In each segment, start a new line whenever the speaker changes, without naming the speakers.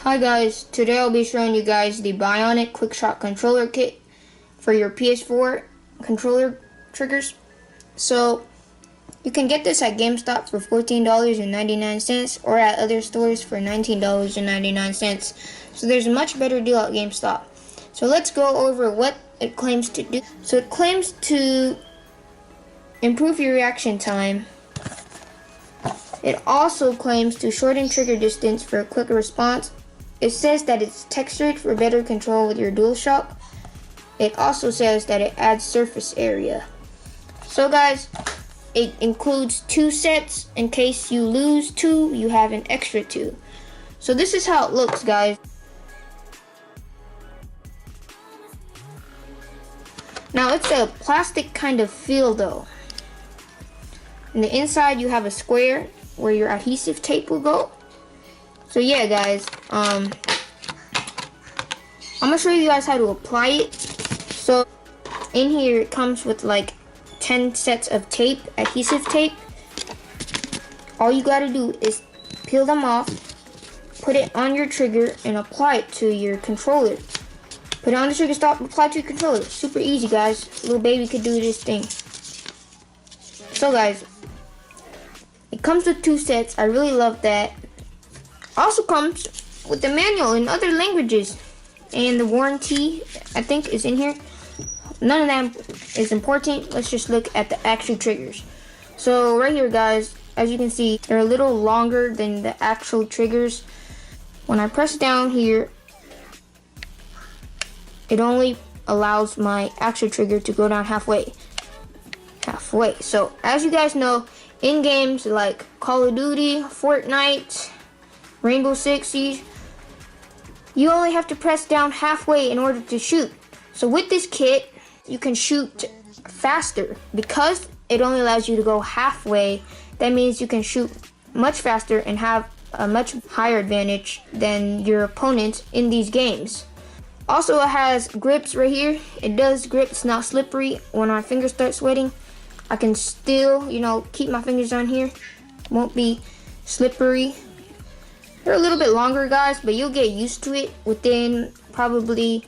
Hi guys, today I'll be showing you guys the BIONIK Quickshot controller kit for your PS4 controller triggers. So you can get this at GameStop for $14.99 or at other stores for $19.99. So there's a much better deal at GameStop. So let's go over what it claims to do. So it claims to improve your reaction time. It also claims to shorten trigger distance for a quicker response. It says that it's textured for better control with your DualShock. It also says that it adds surface area. So guys, it includes 2 sets. In case you lose 2, you have an extra 2. So this is how it looks, guys. Now it's a plastic kind of feel though. In the inside you have a square where your adhesive tape will go. So yeah guys, I'm gonna show you guys how to apply it. So in here it comes with like 10 sets of tape, adhesive tape. All you gotta do is peel them off, put it on your trigger and apply it to your controller. Put it on the trigger stop, apply it to your controller. Super easy guys, little baby could do this thing. So guys, it comes with 2 sets, I really love that. Also comes with the manual in other languages, and the warranty I think is in here. None of that is important. Let's just look at the actual triggers. So right here guys, as you can see, they're a little longer than the actual triggers. When I press down here, it only allows my actual trigger to go down halfway. So as you guys know, in games like Call of Duty, Fortnite, Rainbow Six Siege, you only have to press down halfway in order to shoot. So with this kit, you can shoot faster. Because it only allows you to go halfway, that means you can shoot much faster and have a much higher advantage than your opponents in these games. Also, it has grips right here. It does grip, it's not slippery. When my fingers start sweating, I can still, keep my fingers on here. Won't be slippery. They're a little bit longer guys, but you'll get used to it within probably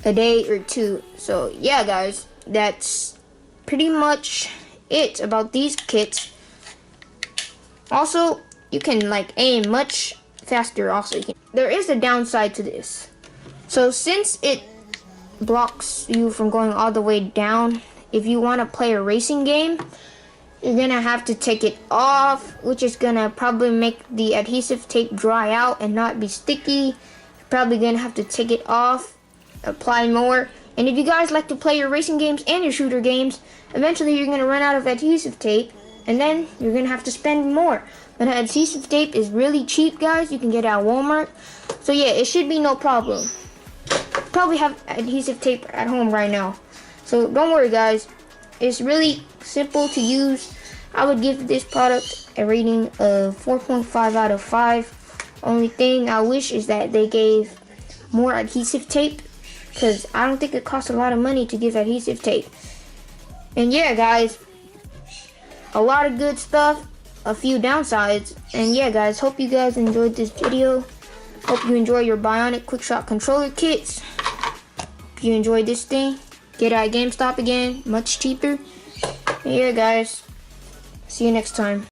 a day or 2. So yeah guys, that's pretty much it about these kits. Also, you can aim much faster also. There is a downside to this. So since it blocks you from going all the way down, if you want to play a racing game, you're gonna have to take it off, which is gonna probably make the adhesive tape dry out and not be sticky. You're probably gonna have to take it off, apply more. And if you guys like to play your racing games and your shooter games, eventually you're gonna run out of adhesive tape, and then you're gonna have to spend more. But adhesive tape is really cheap guys, you can get it at Walmart. So yeah, it should be no problem. Probably have adhesive tape at home right now. So don't worry guys, it's really simple to use. I would give this product a rating of 4.5 out of 5. Only thing I wish is that they gave more adhesive tape, because I don't think it costs a lot of money to give adhesive tape. And yeah guys, a lot of good stuff, a few downsides. And yeah guys, hope you guys enjoyed this video. Hope you enjoy your BIONIK Quickshot controller kits. If you enjoyed this thing, get it at GameStop again, much cheaper. And yeah guys, see you next time.